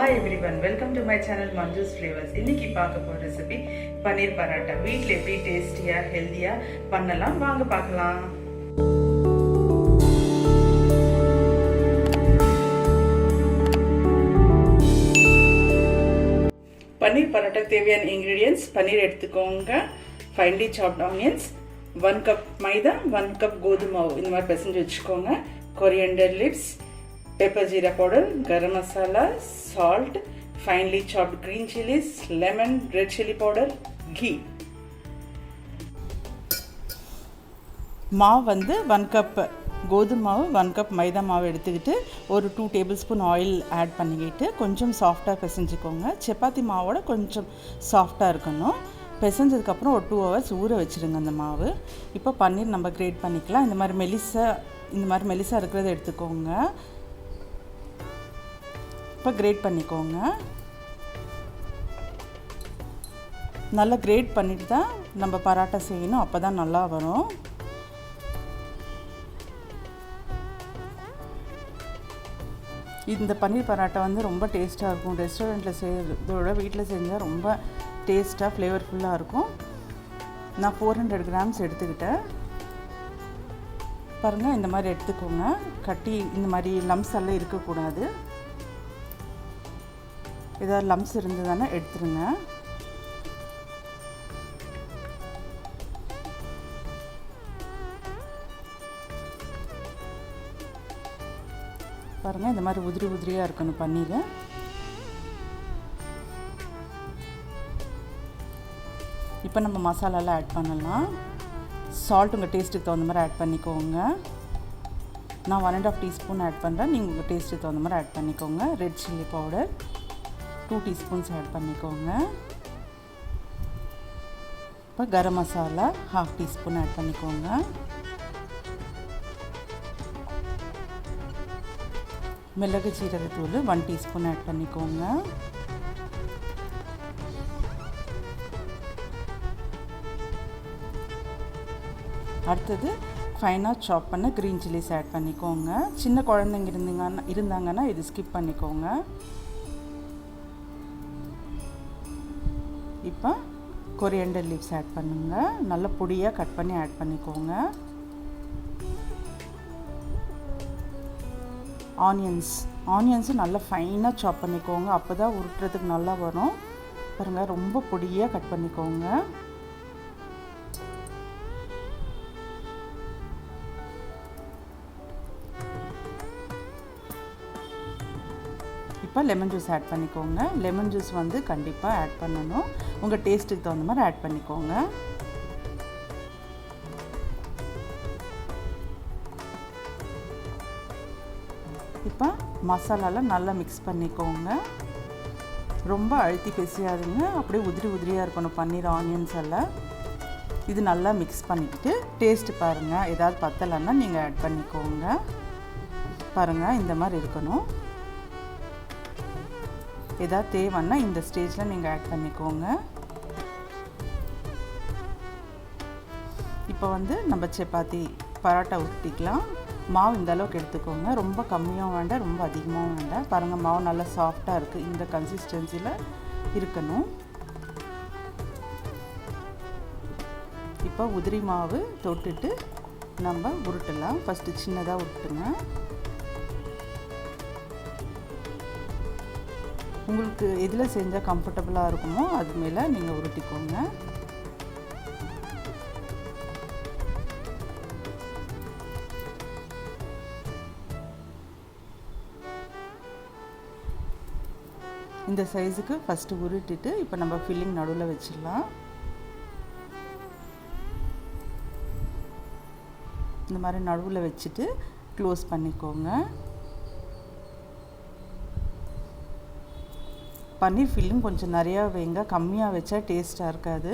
Hi everyone, welcome to my channel Manju's Flavors. இன்னைக்கு பார்க்க போற ரெசிபி பன்னீர் பராட்டா. வீட்ல எப்படி டேஸ்டியா ஹெல்தியா பண்ணலாம் வாங்க பார்க்கலாம். பன்னீர் பராட்டா தேவையான ingredients பன்னீர் எடுத்துக்கோங்க, finely chopped onions, 1 cup மைதா, 1 cup கோதுமை மாவு இந்த மாதிரி பிசைஞ்சு வச்சுக்கோங்க, coriander leaves, pepper jeera powder, garam masala, salt, finely chopped green chilies, lemon, red chili powder, ghee. மாவு வந்து 1 கப் கோதுமை மாவு 1 கப் மைதா மாவு எடுத்துக்கிட்டு ஒரு 2 டேபிள் ஸ்பூன் ஆயில் ஆட் பண்ணிக்கிட்டு கொஞ்சம் சாஃப்டாக பிசைஞ்சுக்கோங்க. சப்பாத்தி மாவோட கொஞ்சம் சாஃப்டாக இருக்கணும். பிசைஞ்சதுக்கப்புறம் ஒரு 2 hours ஊற வச்சுருங்க அந்த மாவு. இப்போ பன்னீர் நம்ம கிரேட் பண்ணிக்கலாம். இந்த மாதிரி மெலிசா இருக்கிறத எடுத்துக்கோங்க. இப்போ கிரேட் பண்ணிக்கோங்க. நல்லா கிரேட் பண்ணிட்டு தான் நம்ம பராட்டா செய்யணும், அப்போ தான் நல்லா வரும். இந்த பன்னீர் பராட்டா வந்து ரொம்ப டேஸ்ட்டாக இருக்கும். ரெஸ்டாரண்ட்டில் செய்கிறதோட வீட்டில் செஞ்சால் ரொம்ப டேஸ்ட்டாக ஃப்ளேவர்ஃபுல்லாக இருக்கும். நான் 400 கிராம்ஸ் எடுத்துக்கிட்டேன். பாருங்கள், இந்த மாதிரி எடுத்துக்கோங்க. கட்டி இந்த மாதிரி லம்ஸ் எல்லாம் இருக்கக்கூடாது. ஏதாவது லம்ஸ் இருந்ததுன்னா எடுத்துருங்க. பாருங்கள், இந்த மாதிரி உதிரியாக இருக்கணும் பன்னீர். இப்போ நம்ம மசாலாலாம் ஆட் பண்ணலாம். சால்ட் உங்கள் டேஸ்ட்டுக்கு தகுந்த மாதிரி ஆட் பண்ணிக்கோங்க. நான் 1.5 டீஸ்பூன் ஆட் பண்ணுறேன், நீங்கள் உங்கள் டேஸ்ட்டுக்கு தகுந்த மாதிரி ஆட் பண்ணிக்கோங்க. Red chilli powder 2 teaspoons add பண்ணிக்கோங்க. இப்போ கரம் மசாலா 1/2 டீஸ்பூன் ஆட் பண்ணிக்கோங்க. மிளகு ஜீரகத்தூள் 1 டீஸ்பூன் ஆட் பண்ணிக்கோங்க. அடுத்தது ஃபைனாக சாப் பண்ண க்ரீன் சில்லிஸ் ஆட் பண்ணிக்கோங்க. சின்ன குழந்தைங்க இருந்தாங்கன்னா இது ஸ்கிப் பண்ணிக்கோங்க. இப்போ கொரியாண்டர் லீவ்ஸ் ஆட் பண்ணுங்கள். நல்ல பொடியாக கட் பண்ணி ஆட் பண்ணிக்கோங்க. ஆனியன்ஸும் நல்லா ஃபைனாக சாப் பண்ணிக்கோங்க, அப்போ தான் உருட்டுறதுக்கு நல்லா வரும். பாருங்கள், ரொம்ப பொடியாக கட் பண்ணிக்கோங்க. இப்போ லெமன் ஜூஸ் ஆட் பண்ணிக்கோங்க. லெமன் ஜூஸ் வந்து கண்டிப்பாக ஆட் பண்ணணும். உங்கள் டேஸ்ட்டுக்கு தகுந்த மாதிரி ஆட் பண்ணிக்கோங்க. இப்போ மசாலாலாம் நல்லா மிக்ஸ் பண்ணிக்கோங்க. ரொம்ப அழுத்தி பேசியாதுங்க, அப்படியே உதிரியாக இருக்கணும் பன்னீர் ஆனியன்ஸ் எல்லாம். இது நல்லா மிக்ஸ் பண்ணிக்கிட்டு டேஸ்ட்டு பாருங்கள். ஏதாவது பத்தலைன்னா நீங்கள் ஆட் பண்ணிக்கோங்க. பாருங்கள், இந்த மாதிரி இருக்கணும். ஏதாவது தேவைன்னா இந்த ஸ்டேஜில் நீங்கள் ஆட் பண்ணிக்கோங்க. இப்போ வந்து நம்ம சப்பாத்தி பராட்டா ஊற்றிக்கலாம். மாவு இந்த அளவுக்கு எடுத்துக்கோங்க. ரொம்ப கம்மியாகவும் வேண்டாம், ரொம்ப அதிகமாகவும் வேண்டாம். பாருங்கள், மாவு நல்லா சாஃப்டாக இருக்குது. இந்த கன்சிஸ்டன்சியில் இருக்கணும். இப்போ உதிரி மாவு தொட்டுட்டு நம்ம உருட்டலாம். ஃபஸ்ட்டு சின்னதாக உருட்டுங்க. உங்களுக்கு எதில் செஞ்சால் கம்ஃபர்டபுளாக இருக்குமோ அது மேலே நீங்கள் உருட்டிக்கோங்க. இந்த சைஸுக்கு ஃபஸ்ட்டு உருட்டிட்டு இப்போ நம்ம ஃபில்லிங் நடுவில் வச்சிடலாம். இந்த மாதிரி நடுவில் வச்சுட்டு க்ளோஸ் பண்ணிக்கோங்க. பன்னீர் ஃபில்லிங் கொஞ்சம் நிறையா வைங்க, கம்மியாக வச்சா டேஸ்ட்டாக இருக்காது.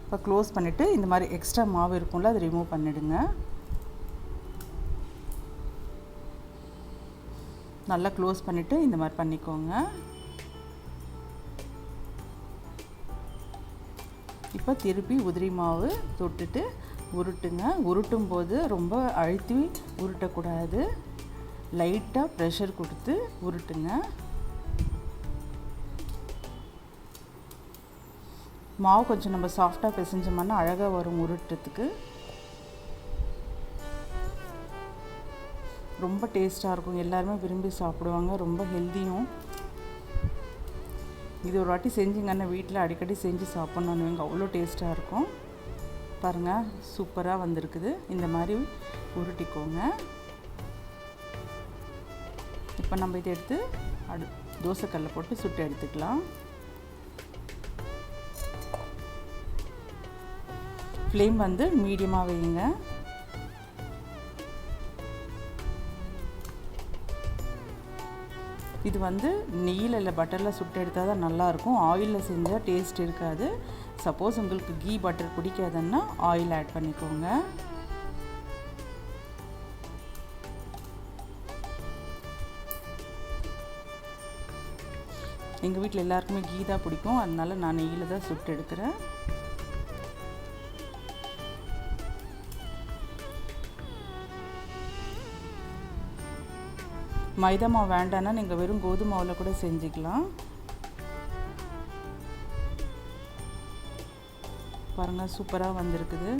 இப்போ க்ளோஸ் பண்ணிவிட்டு இந்த மாதிரி எக்ஸ்ட்ரா மாவு இருக்கும்ல, அதை ரிமூவ் பண்ணிவிடுங்க. நல்லா க்ளோஸ் பண்ணிவிட்டு இந்த மாதிரி பண்ணிக்கோங்க. இப்போ திருப்பி உதிரி மாவு தொட்டுட்டு உருட்டுங்க. உருட்டும் போது ரொம்ப அழுத்தி உருட்டக்கூடாது. லைட்டாக ப்ரெஷர் கொடுத்து உருட்டுங்க. மாவு கொஞ்சம் நம்ம சாஃப்டாக பிசைஞ்சோம்னா அழகாக வரும் உருட்டுறதுக்கு. ரொம்ப டேஸ்ட்டாக இருக்கும், எல்லாருமே விரும்பி சாப்பிடுவாங்க, ரொம்ப ஹெல்த்தியும். இது ஒரு வாட்டி செஞ்சிங்கன்னா வீட்டில் அடிக்கடி செஞ்சு சாப்பிட்ணுன்னு அவ்வளோ டேஸ்ட்டாக இருக்கும். பாருங்கள், சூப்பராக வந்திருக்குது. இந்த மாதிரி உருட்டிக்கோங்க. இப்போ நம்ம இதை எடுத்து தோசைக்கல்ல போட்டு சுட்டு எடுத்துக்கலாம். ஃப்ளேம் வந்து மீடியமாக வைங்க. இது வந்து நெய்யில் இல்லை பட்டரில் சுட்டு எடுத்தால் தான் நல்லாயிருக்கும். ஆயிலில் செஞ்சால் டேஸ்ட் இருக்காது. சப்போஸ் உங்களுக்கு கீ பட்டர் பிடிக்காதுன்னா ஆயில் ஆட் பண்ணிக்கோங்க. எங்கள் வீட்டில் எல்லாருக்குமே கீ தான் பிடிக்கும், அதனால நான் நெய்யில் தான் சுட்டு எடுக்கிறேன். மைதா மாவு வேண்டான்னா நீங்கள் வெறும் கோதுமை மாவில் கூட செஞ்சுக்கலாம். பாருங்கள், சூப்பராக வந்திருக்குது.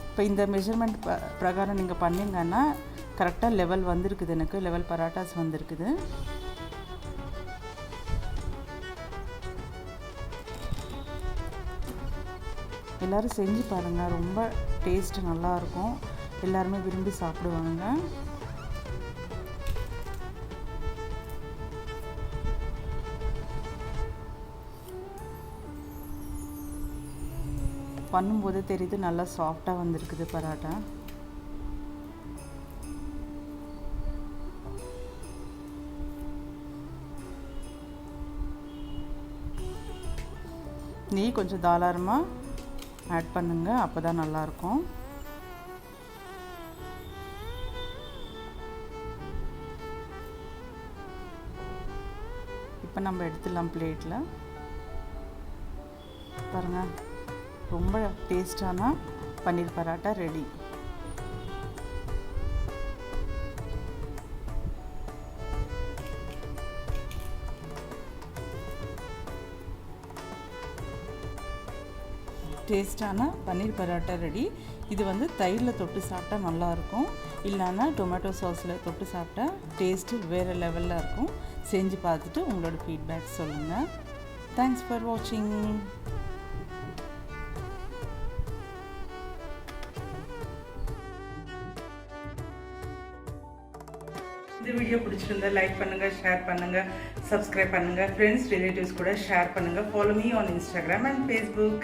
இப்போ இந்த மெஷர்மெண்ட் பிரகாரம் நீங்கள் பண்ணிங்கன்னா கரெக்டாக லெவல் வந்திருக்குது. எனக்கு லெவல் பராட்டாஸ் வந்திருக்குது. எல்லோரும் செஞ்சு பாருங்கள், ரொம்ப டேஸ்ட்டு நல்லாயிருக்கும், எல்லாருமே விரும்பி சாப்பிடுவாங்க. பண்ணும்போது தெரியுது நல்லா சாஃப்டாக வந்திருக்குது பராட்டா. நெய் கொஞ்சம் தாராளமாக ஆட் பண்ணுங்கள், அப்போ தான் நல்லாயிருக்கும். இப்போ நம்ம எடுத்துடலாம் பிளேட்டில். பாருங்கள், ரொம்ப டேஸ்டான பன்னீர் பராட்டா ரெடி. டேஸ்டான பன்னீர் பரோட்டா ரெடி. இது வந்து தயிரில் தொட்டு சாப்பிட்டா நல்லாயிருக்கும், இல்லைன்னா டொமேட்டோ சாஸில் தொட்டு சாப்பிட்டா டேஸ்ட்டு வேறு லெவலில் இருக்கும். செஞ்சு பார்த்துட்டு உங்களோட ஃபீட்பேக் சொல்லுங்கள். தேங்க்ஸ் ஃபார் வாட்சிங். இந்த வீடியோ பிடிச்சிருந்தா லைக் பண்ணுங்கள், ஷேர் பண்ணுங்கள், சப்ஸ்கிரைப் பண்ணுங்கள், ஃப்ரெண்ட்ஸ் ரிலேட்டிவ்ஸ் கூட ஷேர் பண்ணுங்கள். Follow me on Instagram and Facebook.